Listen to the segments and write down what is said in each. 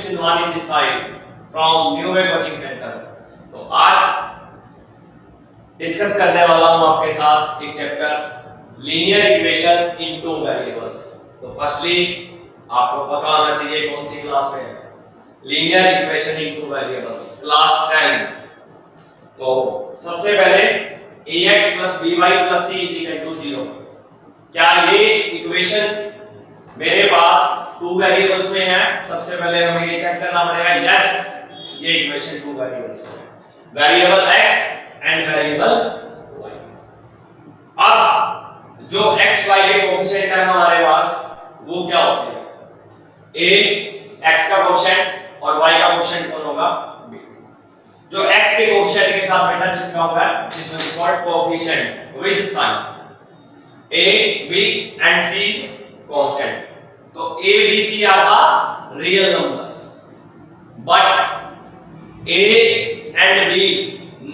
Silwani this side from New Way Coaching Center। तो आज discuss करने वाला हूँ आपके साथ एक chapter linear equation in two variables. तो फर्स्टली आपको पता होना चाहिए कौन सी क्लास में है, linear equation in two variables, class 10। तो सबसे पहले ax plus by plus c is equal to 0। क्या ये इक्वेशन मेरे पास टू वेरिएबल्स में है? सबसे पहले हमें ये चेक करना पड़ेगा, यस ये इक्वेशन टू वेरिएबल्स में है, variable x and variable y। अब जो x y के कोएफिशिएंट है हमारे पास वो क्या होते हैं? a x का कोएफिशिएंट और y का कोएफिशिएंट कौन होगा? b। जो x के कोएफिशिएंट के साथ बेटा चिपका हुआ है this is called coefficient with sign. a b and c is constant। तो a b c are the real numbers but a and b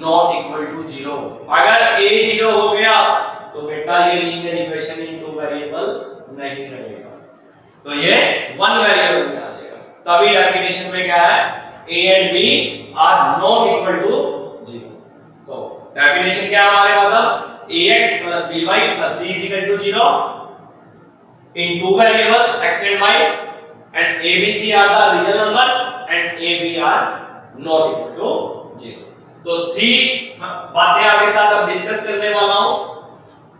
not equal to 0। अगर a 0 हो गया तो बेटा ये linear equation in two variable नहीं रहेगा, तो ये वन वेरिएबल में आ जाएगा। तभी डेफिनेशन में क्या है, a and b are not equal to 0। तो डेफिनेशन क्या है हमारे पास? ax plus by plus c is equal to 0 in two variables x and y, and a b c are the real numbers and a b are not equal to 0। तो तीन बातें आपके साथ अब डिस्कस करने वाला हूं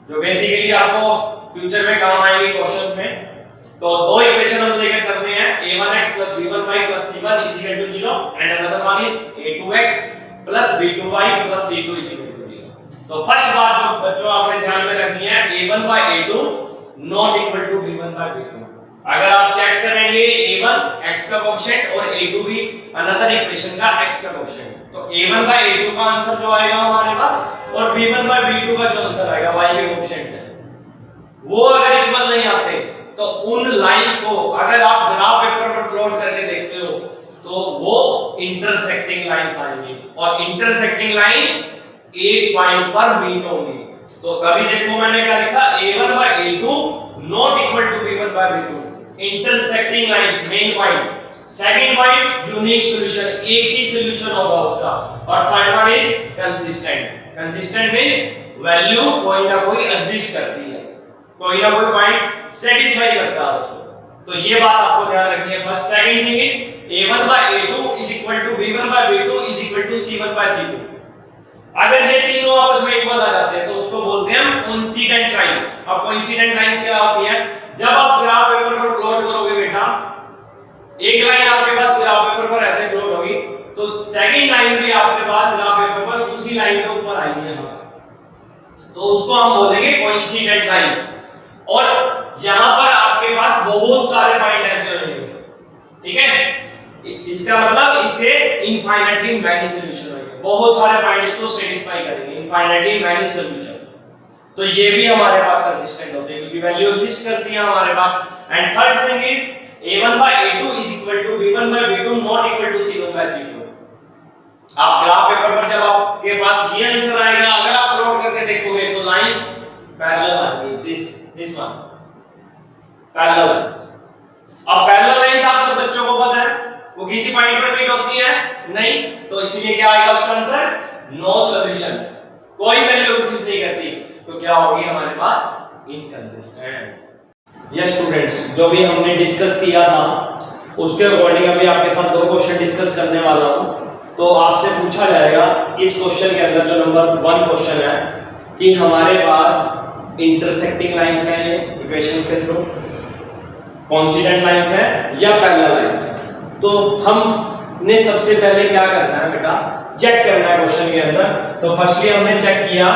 जो बेसिकली आपको फ्यूचर में काम आएंगे क्वेश्चंस में। तो दो इक्वेशन हम लेकर चलते हैं, a1x plus b1y plus c1 is equal to 0 and another one is a2x plus b2y plus c2 is equal to 0। तो फर्स्ट बात जो बच्चों आपने ध्यान में रखनी है, a1 by a2 not equal to b1 by b2। अगर आप चेक करेंगे a1 x का कोएफिशिएंट और a2 भी अनदर इक्वेशन का x का कोएफिशिएंट, तो a1 by a2 का आंसर जो आएगा हमारे पास और b1 by b2 का जो आंसर आएगा y के कोएफिशिएंट से, वो अगर इक्वल नहीं आते तो उन लाइंस को अगर आप ग्राफ पेपर पर प्लॉट करके देखते हो तो वो इंटरसेक्टिंग लाइंस आएंगी और इंटरसेक्टिंग लाइंस एक पॉइंट पर मीट होंगी। तो कभी देखो मैंने क्या लिखा, a1 by a2 not equal to b1 by b2, intersecting lines main point. Second point unique solution, एक ही सॉल्यूशन होगा उसका। और third one is consistent. Consistent means value कोई ना कोई एग्जिस्ट करती है, कोई ना कोई पॉइंट सेटिस्फाई करता है उसको। तो ये बात आपको ध्यान रखनी है first. Second thing is a1 by a2 is equal to b1 by b2 is equal to c1 by c2। अगर ये तीनों आपस में इक्वल आ जाते हैं तो उसको बोलते हैं हम कोइंसिडेंट लाइंस। अब कोइंसिडेंट लाइंस क्या होती है? जब आप ग्राफ पेपर पर प्लॉट करोगे बेटा, एक लाइन आपके पास ग्राफ पेपर पर ऐसे प्लॉट होगी तो सेकंड लाइन भी आपके पास ग्राफ पेपर पर उसी लाइन के ऊपर आएगी यहाँ, तो उसको हम बोलेंगे कोइंसिडेंट लाइंस। और यहाँ पर आपके पास बहुत सारे पॉइंट ऐसे होंगे, ठीक है? इसका मतलब इसके इनफाइनाइटली मैनी सॉल्यूशन होंगे, बहुत सारे पॉइंट्स को सेटिस्फाई करेंगे, इनफाइनाइटली मैनी सॉल्यूशन। तो ये भी हमारे पास कंसिस्टेंट होते हैं क्योंकि वैल्यू एग्जिस्ट करती है हमारे पास। And third thing is a1 by a2 is equal to b1 by b2 not equal to c1 by c2। आप ग्राफ पेपर पर जब आपके पास ये आंसर आएगा, अगर आप प्लॉट करके देखोगे तो लाइंस पैरेलल आएंगी, दिस वन पैरेलल लाइंस। अब पैरेलल लाइंस आप सब बच्चों को पता है वो किसी पॉइंट पर मीट होती है नहीं, तो इसलिए क्या आएगा उसका आंसर? नो सॉल्यूशन, कोई वैल्यू एग्जिस्ट नहीं करती, तो क्या होगी हमारे पास? इनकंसिस्टेंट। यस स्टूडेंट्स, जो भी हमने डिस्कस किया था उसके अकॉर्डिंग अभी आपके साथ दो क्वेश्चन डिस्कस करने वाला हूं। तो आपसे पूछा जाएगा इस क्वेश्चन के अंदर, जो नंबर 1 क्वेश्चन है, कि हमारे पास इंटरसेक्टिंग लाइंस हैं ये इक्वेशंस के थ्रू, कोइंसिडेंट लाइंस है या पैरेलल लाइंस है। तो हमने सबसे पहले क्या करना है बेटा, चेक करना है क्वेश्चन के अंदर। तो फर्स्टली हमने चेक किया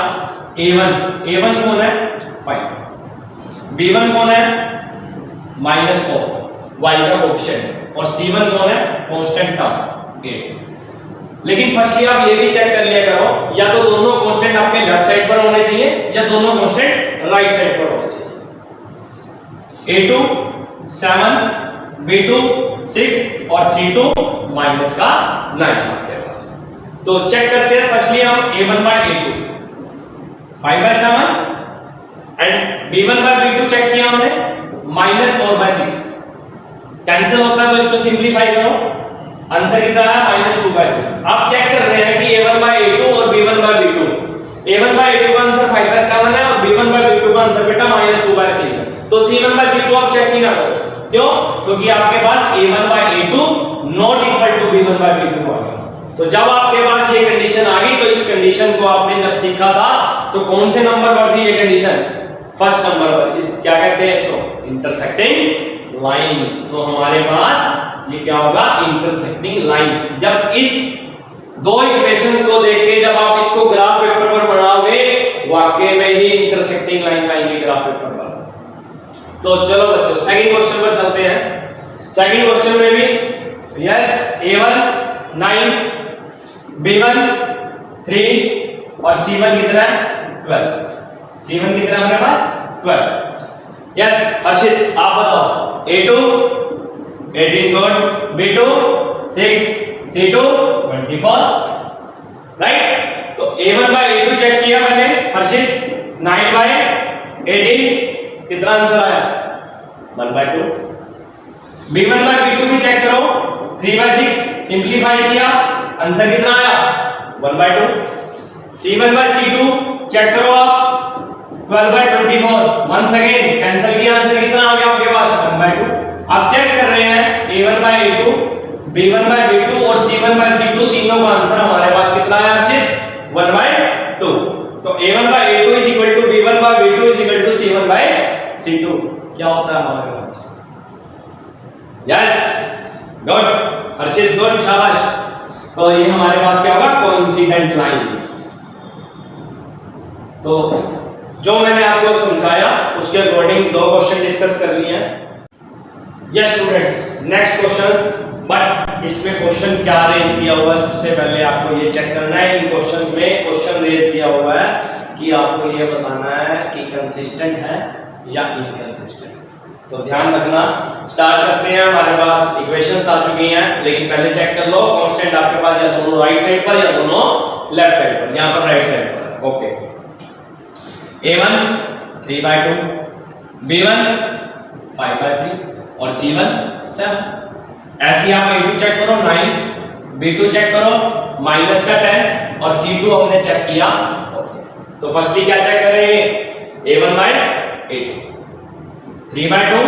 a1 कौन है? 5। b1 कौन है? -4 y का कोएफिशिएंट, और c1 कौन है? Constant term 8। लेकिन फर्स्टली आप ये भी चेक कर लिया करो, या तो दोनों कांस्टेंट आपके लेफ्ट साइड पर होने चाहिए या दोनों कांस्टेंट राइट साइड पर होने चाहिए। a2 7, b2 6 और c2 -9 आपके पास। तो चेक करते हैं फर्स्टली हम a1 by a2 5/7 and b1 by b2 check किया हमने -4/6। कैंसिल होता है तो इसको सिंपलीफाई करो, आंसर कितना है -2/3। अब चेक कर रहे हैं कि a1/a2 और b1/b2। a1/a2 का आंसर 5/7 है और b1/b2 का आंसर बेटा -2/3 है। तो c1/c2 आप चेक ही ना करो। क्यों? क्योंकि आपके पास a1/a2 not equal to b1/b2 आ गया। तो जब आपके पास ये कंडीशन आ गई तो इस कंडीशन को आपने जब सीखा था तो कौन से नंबर पर थी ये कंडीशन? फर्स्ट नंबर पर। इस क्या कहते हैं इसको? Intersecting lines. तो हमारे पास ये क्या होगा? Intersecting lines. जब इस दो इक्वेशंस को देख के जब आप इसको ग्राफ पेपर पर बनाओगे वाकई में ही इंटरसेक्टिंग लाइंस आएंगी ग्राफ पेपर पर। तो चलो बच्चों सेकंड क्वेश्चन पर चलते हैं। सेकंड क्वेश्चन में भी यस a1 9 b1 3 और c1 कितना है? 12। c1 कितना है हमारे पास? 12। यस हर्षित आप बताओ। a2 18 good, b2 6, c2 24, right. तो a1/a2 चेक किया मैंने हर्षित 9/18 कितना आंसर आया? 1/2। b1/b2 भी चेक करो 3/6 सिंपलीफाई किया आंसर कितना आया? 1/2। c1/c2 चेक करो आप 12/24 वंस अगेन कैंसिल किया आंसर कितना आ गया आपके पास? 1/2। अब चेक कर रहे हैं a1/a2 b1/b2 और c1/c2 तीनों का आंसर हमारे पास कितना है हर्षित? 1/2। तो a1/a2 is equal to b1/b2 is equal to c1/c2 क्या होता है हमारे पास? यस गुड हर्षित गुड शाबाश। तो ये हमारे पास क्या होगा? Coincident lines. तो जो मैंने आपको समझाया उसके अकॉर्डिंग दो क्वेश्चन डिस्कस कर लिए हैं। Yes students next questions. But इसमें क्वेश्चन क्या रेज किया हुआ है सबसे पहले आपको ये चेक करना है। इन क्वेश्चंस में क्वेश्चन रेज किया हुआ है कि आपको ये बताना है कि कंसिस्टेंट है या इनकंसिस्टेंट। तो ध्यान रखना। स्टार्ट करते हैं। हमारे पास इक्वेशंस आ चुकी हैं लेकिन पहले चेक कर लो कांस्टेंट आपके पास या दोनों राइट साइड पर या दोनों लेफ्ट साइड पर। यहां पर राइट साइड पर है। ओके a1 3/2 b1 5/3 और c1 7। ऐसे आप a2 चेक करो 9 b2 चेक करो माइनस का 10 और c2 हमने चेक किया 4। तो फर्स्टली क्या चेक करेंगे? a1/8 3/2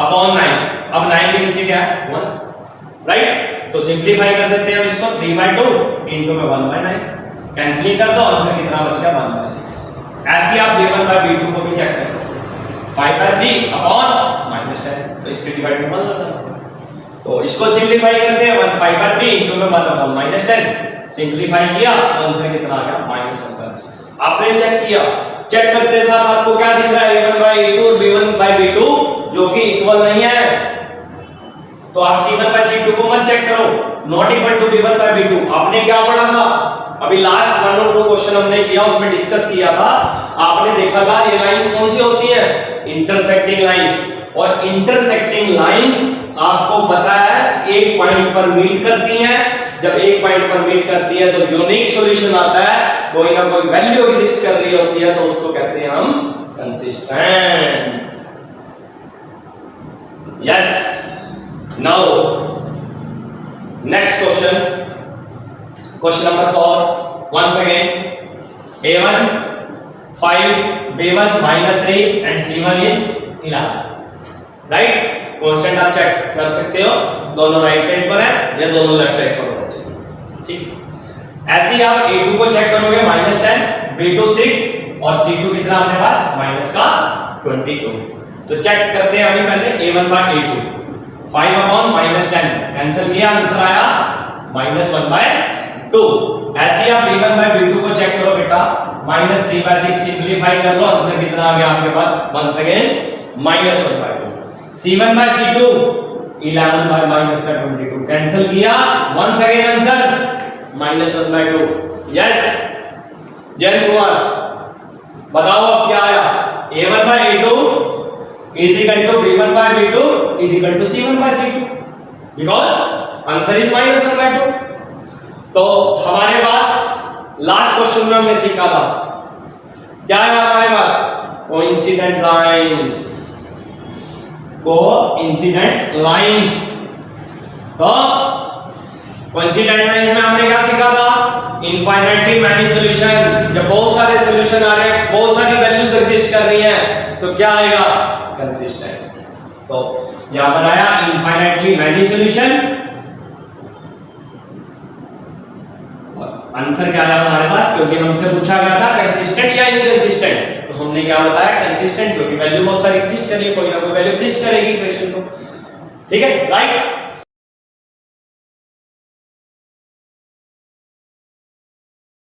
upon 9। अब 9 के नीचे क्या है? 1, राइट। तो सिंपलीफाई कर देते हैं इसको 3/2 इनटू में 1/9 कैंसिलिंग कर दो आंसर कितना बच गया? 1/6। ऐसे आप b1/b2 को भी चेक कर लो 5/3 अपॉन -10। तो इसके डिवाइड में 1 होता है। तो इसको सिंपलीफाई करते हैं 5/3 इनटू में 1 अपॉन -10 सिंपलीफाई किया तो आंसर कितना आ गया? -1/6। आपने चेक किया। चेक करते साथ आपको क्या दिख रहा है? a1/a2 और b1/b2 जो कि इक्वल नहीं है। तो आप c1/c2 को मत चेक करो नॉट इक्वल टू b1/b2। आपने क्या पढ़ा था अभी लास्ट 1 और 2 क्वेश्चन हमने किया उसमें डिस्कस किया था। आपने देखा था ये लाइंस कौन सी होती है? Intersecting lines. और इंटरसेक्टिंग लाइंस आपको पता है एक पॉइंट पर मीट करती हैं। जब एक पॉइंट पर मीट करती है तो यूनिक सॉल्यूशन आता है, कोई ना कोई वैल्यू एग्जिस्ट कर रही होती है तो उसको कहते हैं हम consistent. Yes now next question question number 4 once again a1 5 b1 -3 and c1 is 11 right. Constant आप चेक कर सकते हो दोनों राइट साइड पर है या दोनों लेफ्ट साइड पर होना चाहिए। ठीक ऐसे ही आप a2 को चेक करोगे -10 b2 6 और c2 कितना अपने पास -22। तो चेक करते हैं अभी पहले a1/a2 5 अपॉन -10 कैंसिल किया आंसर आया -1/2। ऐसे आप b1/b2 को चेक करो बेटा -3/6 सिंपलीफाई कर लो आंसर कितना आ गया आपके पास? Once again -1/2। c1/c2 11/-22 कैंसिल किया once again answer -1/2। Yes Jayant Kumar बताओ अब क्या आया? a1/a2 is equal to b1/b2 is equal to c1/c2 because answer is -1/2। तो हमारे पास लास्ट क्वेश्चन में हमने सीखा था क्या है हमारे पास? Coincident lines. Coincident lines. तो कोइंसिडेंट लाइंस में हमने क्या सीखा था? इनफाइनाइटली मैनी सॉल्यूशन, जब बहुत सारे सॉल्यूशन आ रहे हैं, बहुत सारी वैल्यूज एग्जिस्ट कर रही हैं, तो क्या आएगा? कंसिस्टेंट। तो यहां पर आया इनफाइनाइटली मैनी सॉल्यूशन, आंसर क्या आया हमारे पास? क्योंकि हमसे पूछा गया था कंसिस्टेंट या इनकंसिस्टेंट, तो हमने क्या बताया? कंसिस्टेंट, क्योंकि वैल्यू बहुत सारी एग्जिस्ट कर रही है, कोई ना कोई वैल्यू एग्जिस्ट करेगी इक्वेशन को। ठीक है, राइट।